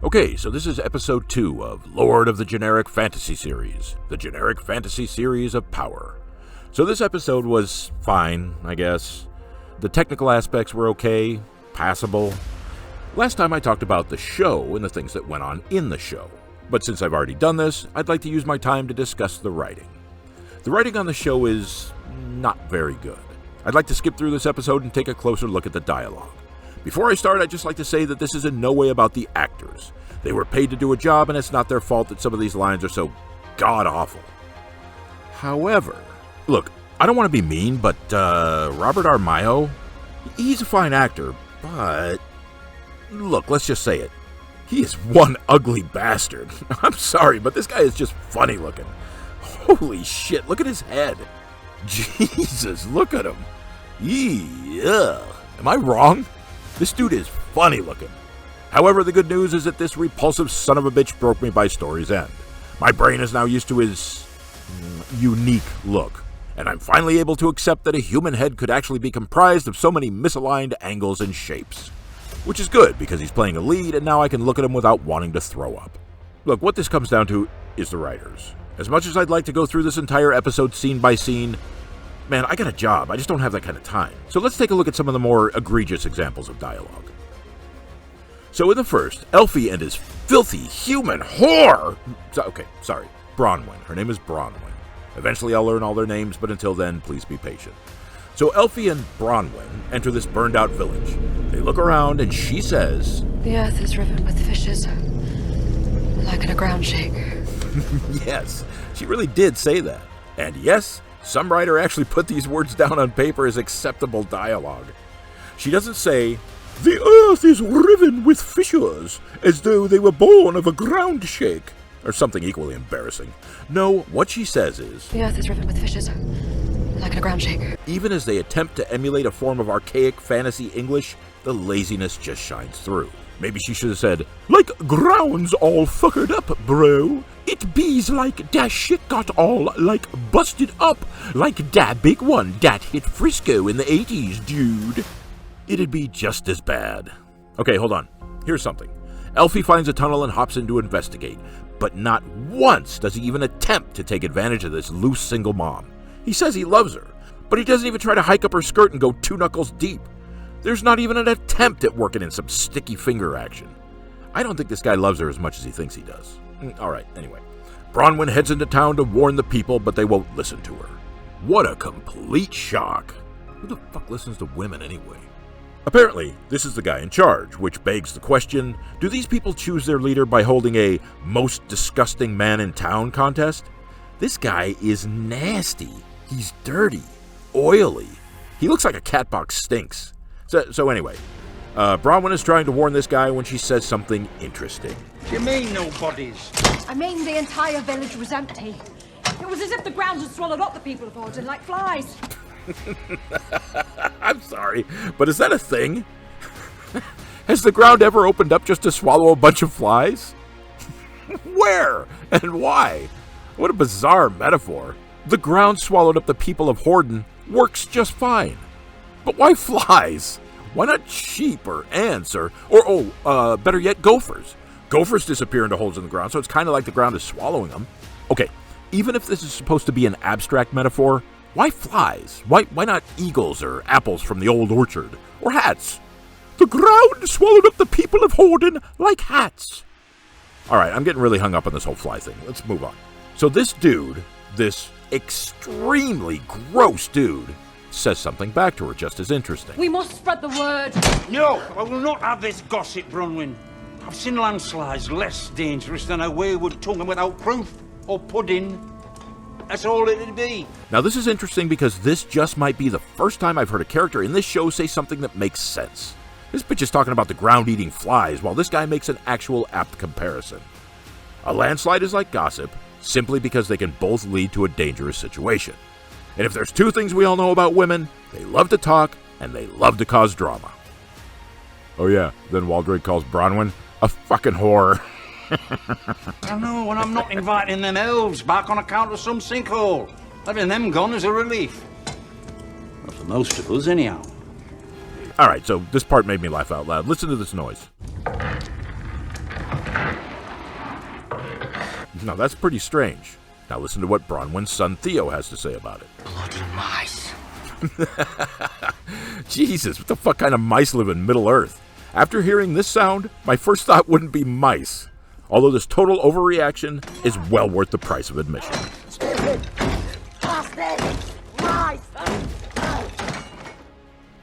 Okay, so this is episode 2 of Lord of the Generic Fantasy Series, the Generic Fantasy Series of Power. So this episode was fine, I guess. The technical aspects were okay, passable. Last time I talked about the show and the things that went on in the show. But since I've already done this, I'd like to use my time to discuss the writing. The writing on the show is not very good. I'd like to skip through this episode and take a closer look at the dialogue. Before I start, I'd just like to say that this is in no way about the actors. They were paid to do a job, and it's not their fault that some of these lines are so god-awful. However, look, I don't want to be mean, but Robert Armaio, he's a fine actor, but look, let's just say it. He is one ugly bastard. I'm sorry, but this guy is just funny looking. Holy shit, look at his head. Jesus, look at him. Yeah. Am I wrong? This dude is funny looking. However, the good news is that this repulsive son of a bitch broke me by story's end. My brain is now used to his unique look, and I'm finally able to accept that a human head could actually be comprised of so many misaligned angles and shapes. Which is good, because he's playing a lead, and now I can look at him without wanting to throw up. Look, what this comes down to is the writers. As much as I'd like to go through this entire episode scene by scene, man, I got a job. I just don't have that kind of time. So let's take a look at some of the more egregious examples of dialogue. So in the first, Elfie and his filthy human whore... Bronwyn. Her name is Bronwyn. Eventually I'll learn all their names, but until then, please be patient. So Elfie and Bronwyn enter this burned-out village. They look around, and she says... The earth is riven with fissures, like in a ground shake. Yes, she really did say that. And yes, some writer actually put these words down on paper as acceptable dialogue. She doesn't say, the earth is riven with fissures, as though they were born of a ground shake, or something equally embarrassing. No, what she says is, the earth is riven with fissures, like in a ground shake. Even as they attempt to emulate a form of archaic fantasy English, the laziness just shines through. Maybe she should have said, like ground's all fuckered up, bro. It bees like that shit got all, like, busted up. Like that big one that hit Frisco in the 80s, dude. It'd be just as bad. Okay, hold on. Here's something. Elfie finds a tunnel and hops in to investigate. But not once does he even attempt to take advantage of this loose single mom. He says he loves her, but he doesn't even try to hike up her skirt and go 2 knuckles deep. There's not even an attempt at working in some sticky finger action. I don't think this guy loves her as much as he thinks he does. Alright, anyway. Bronwyn heads into town to warn the people, but they won't listen to her. What a complete shock. Who the fuck listens to women anyway? Apparently, this is the guy in charge, which begs the question, do these people choose their leader by holding a most disgusting man in town contest? This guy is nasty. He's dirty. Oily. He looks like a cat box stinks. So anyway, Bronwyn is trying to warn this guy when she says something interesting. You mean no bodies? I mean the entire village was empty. It was as if the ground had swallowed up the people of Orton like flies. I'm sorry, but is that a thing? Has the ground ever opened up just to swallow a bunch of flies? Where? And why? What a bizarre metaphor. The ground swallowed up the people of Horden works just fine. But why flies? Why not sheep or ants or better yet, gophers? Gophers disappear into holes in the ground, so it's kind of like the ground is swallowing them. Okay, even if this is supposed to be an abstract metaphor, why flies? Why not eagles or apples from the old orchard? Or hats? The ground swallowed up the people of Horden like hats. Alright, I'm getting really hung up on this whole fly thing. Let's move on. So this dude, this extremely gross dude, says something back to her just as interesting. We must spread the word. No, I will not have this gossip, Bronwyn. I've seen landslides less dangerous than a wayward tongue without proof or pudding. That's all it'd be. Now this is interesting because this just might be the first time I've heard a character in this show say something that makes sense. This bitch is talking about the ground eating flies while this guy makes an actual apt comparison. A landslide is like gossip simply because they can both lead to a dangerous situation. And if there's 2 things we all know about women, they love to talk and they love to cause drama. Oh yeah, then Waldrake calls Bronwyn a fucking whore. I know, and I'm not inviting them elves back on account of some sinkhole. Having them gone is a relief. Well, for most of us, anyhow. Alright, so this part made me laugh out loud. Listen to this noise. Now that's pretty strange. Now listen to what Bronwyn's son Theo has to say about it. Bloody mice. Jesus, what the fuck kind of mice live in Middle-earth? After hearing this sound, my first thought wouldn't be mice. Although this total overreaction is well worth the price of admission.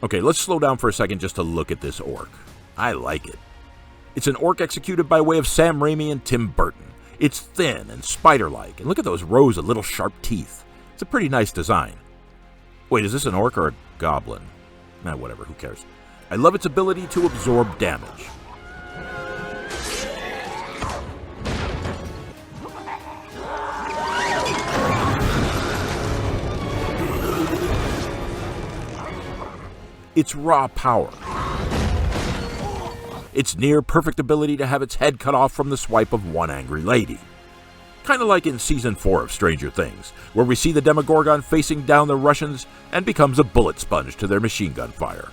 Okay, let's slow down for a second just to look at this orc. I like it. It's an orc executed by way of Sam Raimi and Tim Burton. It's thin and spider-like, and look at those rows of little sharp teeth. It's a pretty nice design. Wait, is this an orc or a goblin? Nah, whatever, who cares? I love its ability to absorb damage. Its raw power. Its near-perfect ability to have its head cut off from the swipe of one angry lady. Kind of like in Season 4 of Stranger Things, where we see the Demogorgon facing down the Russians and becomes a bullet sponge to their machine gun fire.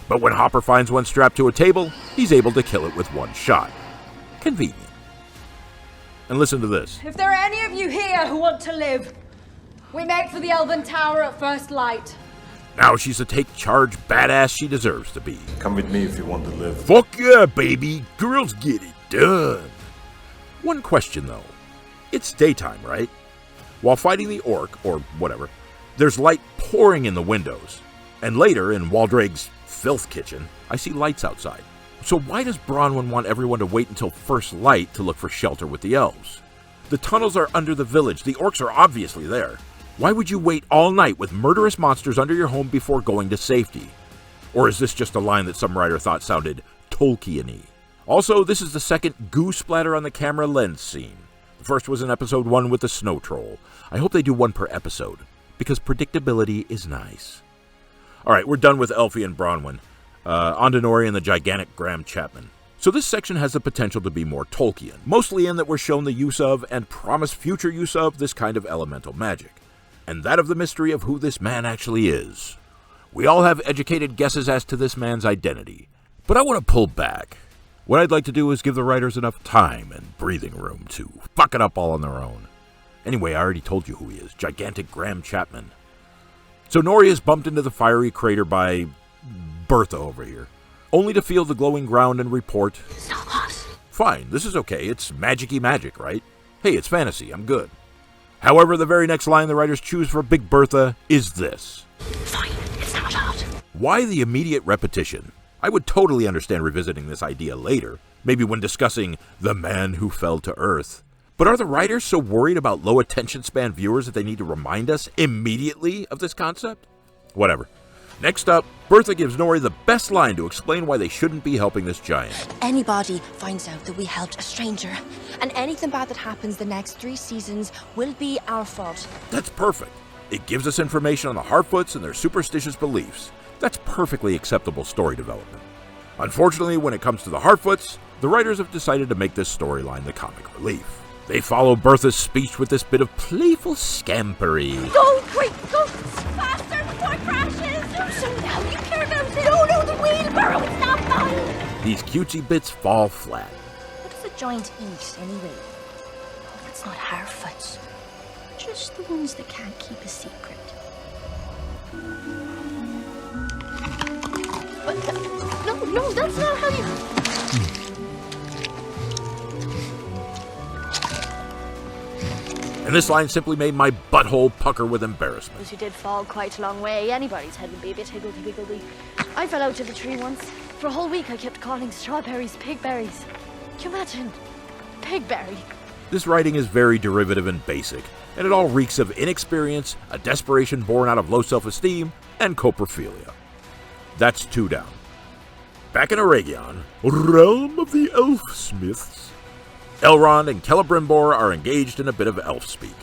But when Hopper finds one strapped to a table, he's able to kill it with one shot. Convenient. And listen to this. If there are any of you here who want to live, we make for the Elven Tower at first light. Now she's a take-charge badass she deserves to be. Come with me if you want to live. Fuck yeah, baby! Girls get it done! One question, though. It's daytime, right? While fighting the orc, or whatever, there's light pouring in the windows. And later, in Waldrake's filth kitchen, I see lights outside. So why does Bronwyn want everyone to wait until first light to look for shelter with the elves? The tunnels are under the village. The orcs are obviously there. Why would you wait all night with murderous monsters under your home before going to safety? Or is this just a line that some writer thought sounded Tolkien-y? Also, this is the second goo splatter on the camera lens scene. The first was in episode 1 with the snow troll. I hope they do one per episode, because predictability is nice. Alright, we're done with Elfie and Bronwyn. On to Nori and the gigantic Graham Chapman. So this section has the potential to be more Tolkien, mostly in that we're shown the use of, and promised future use of, this kind of elemental magic. And that of the mystery of who this man actually is. We all have educated guesses as to this man's identity, but I want to pull back. What I'd like to do is give the writers enough time and breathing room to fuck it up all on their own. Anyway, I already told you who he is, gigantic Graham Chapman. So Nori is bumped into the fiery crater by Bertha over here, only to feel the glowing ground and report, It's not us. fine, this is okay, it's magic-y magic, right? Hey, it's fantasy, I'm good. However, the very next line the writers choose for Big Bertha is this. Fine, it's not us. Why the immediate repetition? I would totally understand revisiting this idea later, maybe when discussing The Man Who Fell to Earth. But are the writers so worried about low attention span viewers that they need to remind us immediately of this concept? Whatever. Next up, Bertha gives Nori the best line to explain why they shouldn't be helping this giant. Anybody finds out that we helped a stranger, and anything bad that happens the next 3 seasons will be our fault. That's perfect. It gives us information on the Harfoots and their superstitious beliefs. That's perfectly acceptable story development. Unfortunately, when it comes to the Harfoots, the writers have decided to make this storyline the comic relief. They follow Bertha's speech with this bit of playful scampery. Go, quick, go faster before it crashes! No, so now you care about it! No, the wheelbarrow, it's not mine! These cutesy bits fall flat. What does a giant eat, anyway? Oh, that's not Harfoots. Just the ones that can't keep a secret. No, that's not how you... And this line simply made my butthole pucker with embarrassment. But you did fall quite a long way. Anybody's head would be a bit higgledy-piggledy. I fell out of the tree once. For a whole week I kept calling strawberries pigberries. Can you imagine? Pigberry. This writing is very derivative and basic, and it all reeks of inexperience, a desperation born out of low self-esteem, and coprophilia. That's 2 down. Back in Eregion, realm of the elf-smiths, Elrond and Celebrimbor are engaged in a bit of elf speak.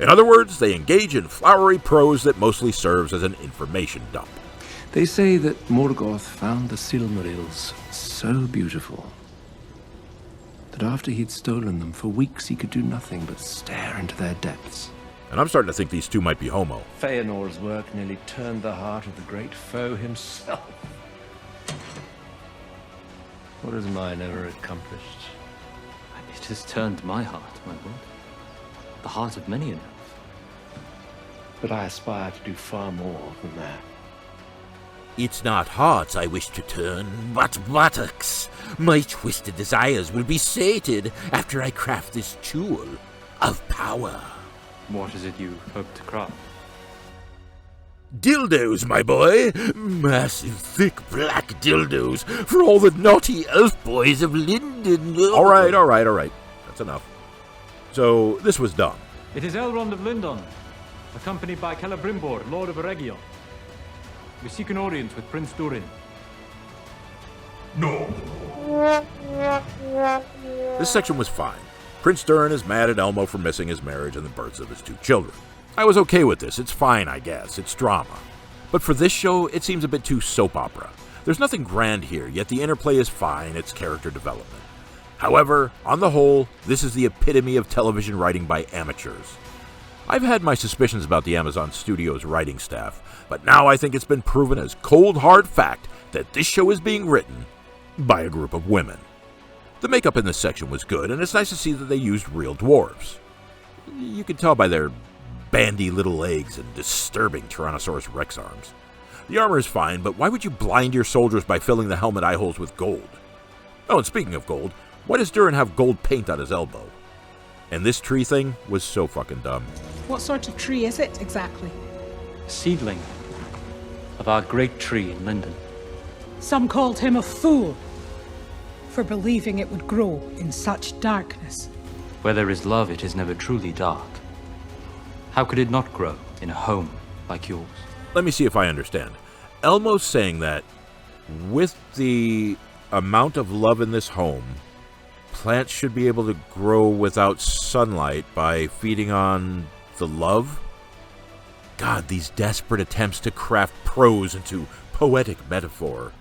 In other words, they engage in flowery prose that mostly serves as an information dump. They say that Morgoth found the Silmarils so beautiful that after he'd stolen them, for weeks he could do nothing but stare into their depths. And I'm starting to think these two might be homo. Feanor's work nearly turned the heart of the great foe himself. What has mine ever accomplished? It has turned my heart, my lord. the heart of many an elf. But I aspire to do far more than that. It's not hearts I wish to turn, but buttocks. My twisted desires will be sated after I craft this tool of power. What is it you hope to craft? Dildos, my boy. Massive, thick, black dildos for all the naughty elf boys of Linden. All right. That's enough. So, this was dumb. It is Elrond of Lindon, accompanied by Celebrimbor, Lord of Eregion. We seek an audience with Prince Durin. This section was fine. Prince Durin is mad at Elmo for missing his marriage and the births of his 2 children. I was okay with this. It's fine, I guess. It's drama. But for this show, it seems a bit too soap opera. There's nothing grand here, yet the interplay is fine, it's character development. However, on the whole, this is the epitome of television writing by amateurs. I've had my suspicions about the Amazon Studios writing staff, but now I think it's been proven as cold hard fact that this show is being written by a group of women. The makeup in this section was good, and it's nice to see that they used real dwarves. You can tell by their bandy little legs and disturbing Tyrannosaurus Rex arms. The armor is fine, but why would you blind your soldiers by filling the helmet eye holes with gold? Oh, and speaking of gold, why does Durin have gold paint on his elbow? And this tree thing was so fucking dumb. What sort of tree is it, exactly? A seedling of our great tree in Linden. Some called him a fool for believing it would grow in such darkness. Where there is love, it is never truly dark. How could it not grow in a home like yours? Let me see if I understand. Elmo's saying that with the amount of love in this home, plants should be able to grow without sunlight by feeding on the love? God, these desperate attempts to craft prose into poetic metaphor.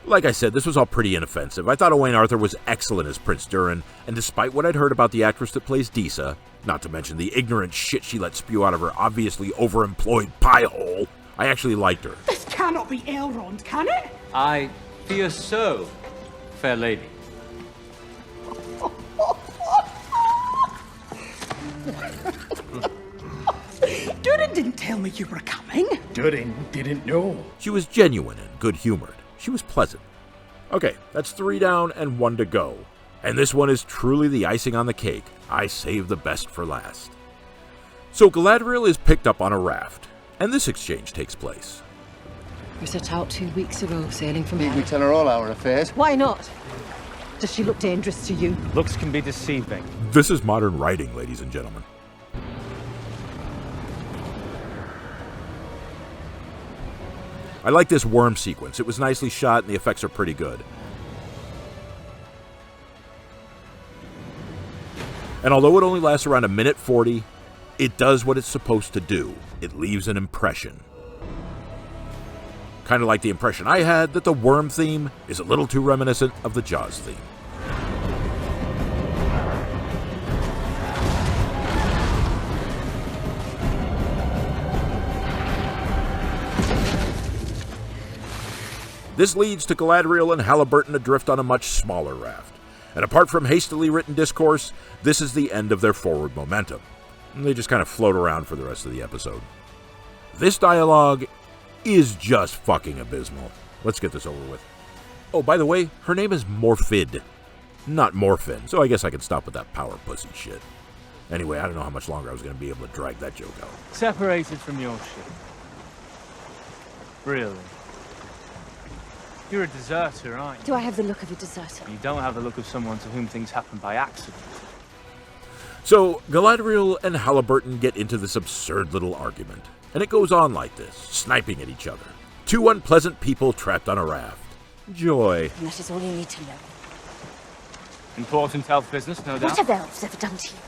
Like I said, this was all pretty inoffensive. I thought Owain Arthur was excellent as Prince Durin, and despite what I'd heard about the actress that plays Disa, not to mention the ignorant shit she let spew out of her obviously overemployed pie hole, I actually liked her. This cannot be Elrond, can it? I fear so, fair lady. Durin didn't tell me you were coming. Durin didn't know. She was genuine and good-humored. She was pleasant. Okay, that's 3 down and 1 to go. And this one is truly the icing on the cake. I saved the best for last. So Galadriel is picked up on a raft, and this exchange takes place. We set out 2 weeks ago, sailing from Need we here. tell her all our affairs? Why not? Does she look dangerous to you? Looks can be deceiving. This is modern writing, ladies and gentlemen. I like this worm sequence. It was nicely shot and the effects are pretty good. And although it only lasts around 1:40, it does what it's supposed to do. It leaves an impression. Kind of like the impression I had that the worm theme is a little too reminiscent of the Jaws theme. This leads to Galadriel and Halliburton adrift on a much smaller raft. And apart from hastily written discourse, this is the end of their forward momentum. And they just kind of float around for the rest of the episode. This dialogue is just fucking abysmal. Let's get this over with. Oh, by the way, her name is Morfid, not Morphin, so I guess I can stop with that power pussy shit. Anyway, I don't know how much longer I was going to be able to drag that joke out. Separated from your ship. Really? You're a deserter, aren't you? Do I have the look of a deserter? You don't have the look of someone to whom things happen by accident. So, Galadriel and Halliburton get into this absurd little argument. And it goes on like this, sniping at each other. 2 unpleasant people trapped on a raft. Joy. And that is all you need to know. Important elf business, no doubt. What have elves ever done to you?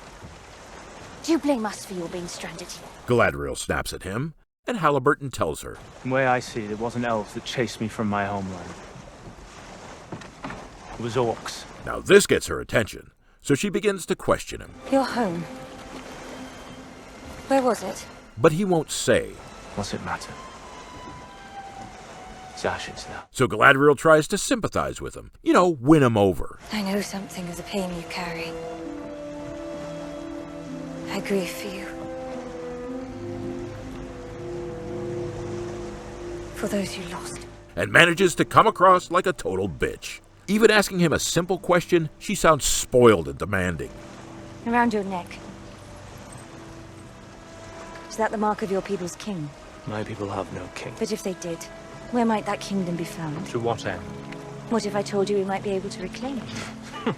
Do you blame us for your being stranded here? Galadriel snaps at him, and Halliburton tells her. The way I see it, it wasn't elves that chased me from my homeland. It was orcs. Now this gets her attention, so she begins to question him. Your home. Where was it? But he won't say. What's it matter? It's ashes now. So Galadriel tries to sympathize with him. You know, win him over. I know something of the pain you carry. I grieve for you. For those you lost. And manages to come across like a total bitch. Even asking him a simple question, she sounds spoiled and demanding. Around your neck. Is that the mark of your people's king? My people have no king. But if they did, where might that kingdom be found? To what end? What if I told you we might be able to reclaim it?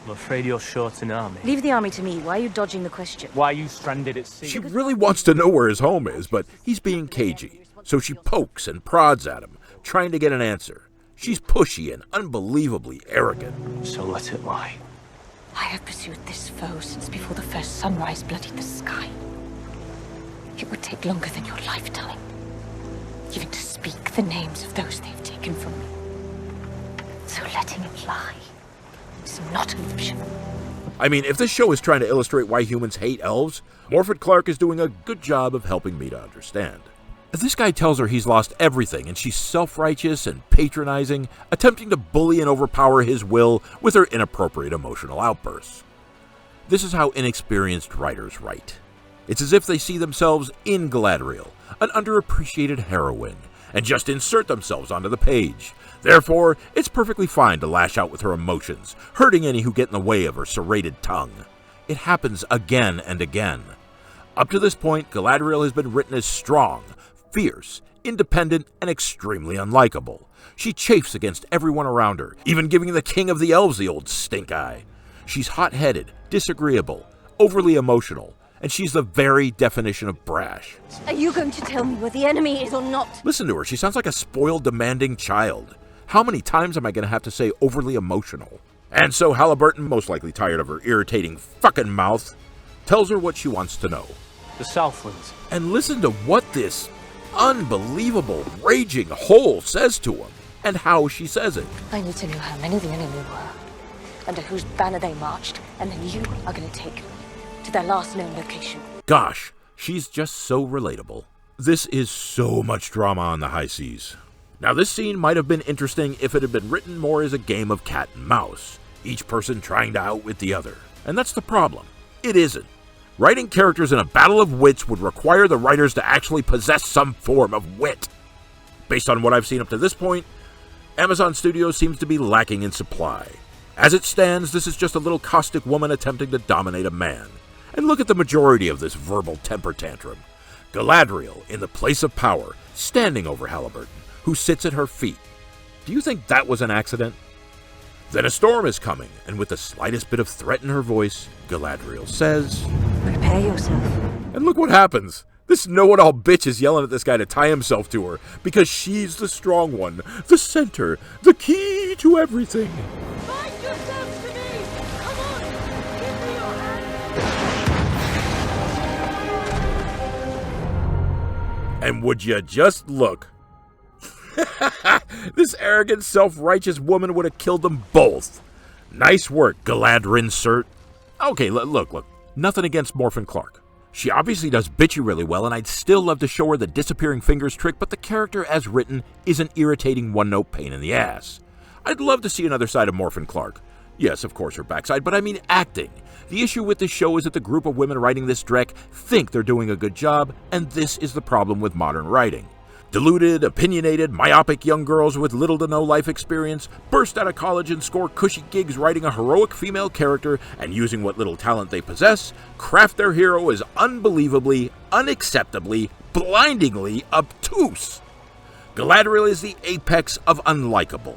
I'm afraid you're short an army. Leave the army to me. Why are you dodging the question? Why are you stranded at sea? She really wants to know where his home is, but he's being cagey. So she pokes and prods at him, trying to get an answer. She's pushy and unbelievably arrogant. So let it lie. I have pursued this foe since before the first sunrise bloodied the sky. It would take longer than your lifetime, even to speak the names of those they've taken from me. So letting it lie is not an option. I mean, if this show is trying to illustrate why humans hate elves, Morfydd Clark is doing a good job of helping me to understand. This guy tells her he's lost everything, and she's self-righteous and patronizing, attempting to bully and overpower his will with her inappropriate emotional outbursts. This is how inexperienced writers write. It's as if they see themselves in Galadriel, an underappreciated heroine, and just insert themselves onto the page. Therefore, it's perfectly fine to lash out with her emotions, hurting any who get in the way of her serrated tongue. It happens again and again. Up to this point, Galadriel has been written as strong, fierce, independent, and extremely unlikable. She chafes against everyone around her, even giving the king of the elves the old stink eye. She's hot-headed, disagreeable, overly emotional, and she's the very definition of brash. Are you going to tell me where the enemy is or not? Listen to her, she sounds like a spoiled, demanding child. How many times am I going to have to say overly emotional? And so Halliburton, most likely tired of her irritating fucking mouth, tells her what she wants to know. The Southlands. And listen to what this unbelievable, raging hole says to him, and how she says it. I need to know how many the enemy were, under whose banner they marched, and then you are going to take me to their last known location. Gosh, she's just so relatable. This is so much drama on the high seas. Now, this scene might have been interesting if it had been written more as a game of cat and mouse, each person trying to outwit the other. And that's the problem. It isn't. Writing characters in a battle of wits would require the writers to actually possess some form of wit. Based on what I've seen up to this point, Amazon Studios seems to be lacking in supply. As it stands, this is just a little caustic woman attempting to dominate a man. And look at the majority of this verbal temper tantrum. Galadriel, in the place of power, standing over Halliburton, who sits at her feet. Do you think that was an accident? Then a storm is coming, and with the slightest bit of threat in her voice, Galadriel says, Prepare yourself. And look what happens. This know-it-all bitch is yelling at this guy to tie himself to her, because she's the strong one, the center, the key to everything. Bind yourselves to me! Come on! Give me your hand! And would you just look? This arrogant, self-righteous woman would have killed them both. Nice work, Galadrinsert. Okay, look. Nothing against Morfydd Clark. She obviously does bitchy really well, and I'd still love to show her the disappearing fingers trick, but the character as written is an irritating one-note pain in the ass. I'd love to see another side of Morfydd Clark. Yes, of course, her backside, but I mean acting. The issue with this show is that the group of women writing this dreck think they're doing a good job, and this is the problem with modern writing. Deluded, opinionated, myopic young girls with little to no life experience burst out of college and score cushy gigs writing a heroic female character and using what little talent they possess, craft their hero as unbelievably, unacceptably, blindingly obtuse. Galadriel is the apex of unlikable.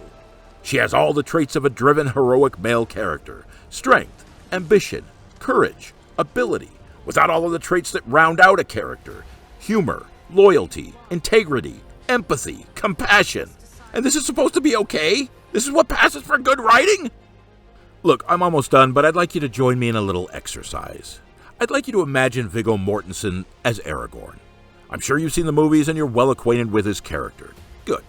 She has all the traits of a driven, heroic male character: strength, ambition, courage, ability, without all of the traits that round out a character: humor, loyalty, integrity, empathy, compassion. And this is supposed to be okay? This is what passes for good writing? Look, I'm almost done, but I'd like you to join me in a little exercise. I'd like you to imagine Viggo Mortensen as Aragorn. I'm sure you've seen the movies and you're well acquainted with his character. Good.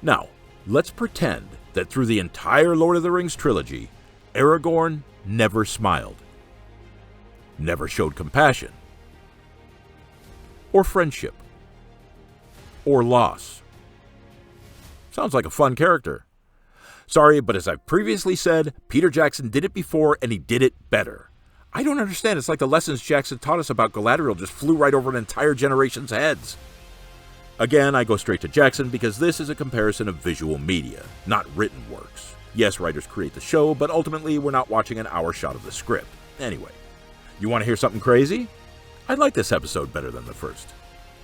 Now, let's pretend that through the entire Lord of the Rings trilogy, Aragorn never smiled, never showed compassion, or friendship, or loss. Sounds like a fun character. Sorry, but as I've previously said, Peter Jackson did it before and he did it better. I don't understand. It's like the lessons Jackson taught us about Galadriel just flew right over an entire generation's heads. Again, I go straight to Jackson because this is a comparison of visual media, not written works. Yes, writers create the show, but ultimately we're not watching an hour shot of the script. Anyway, you want to hear something crazy? I like this episode better than the first.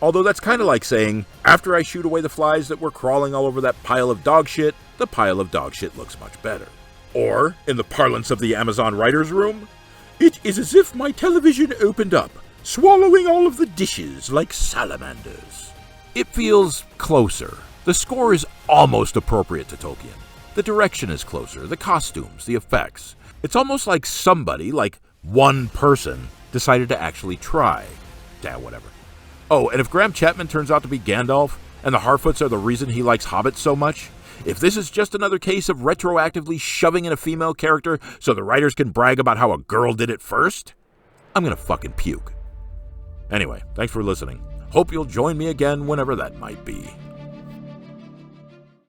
Although that's kind of like saying, after I shoot away the flies that were crawling all over that pile of dog shit, the pile of dog shit looks much better. Or, in the parlance of the Amazon writer's room, it is as if my television opened up, swallowing all of the dishes like salamanders. It feels closer. The score is almost appropriate to Tolkien. The direction is closer, the costumes, the effects. It's almost like somebody, like one person, decided to actually try. Yeah, whatever. Oh, and if Graham Chapman turns out to be Gandalf, and the Harfoots are the reason he likes hobbits so much, if this is just another case of retroactively shoving in a female character so the writers can brag about how a girl did it first, I'm gonna fucking puke. Anyway, thanks for listening. Hope you'll join me again whenever that might be.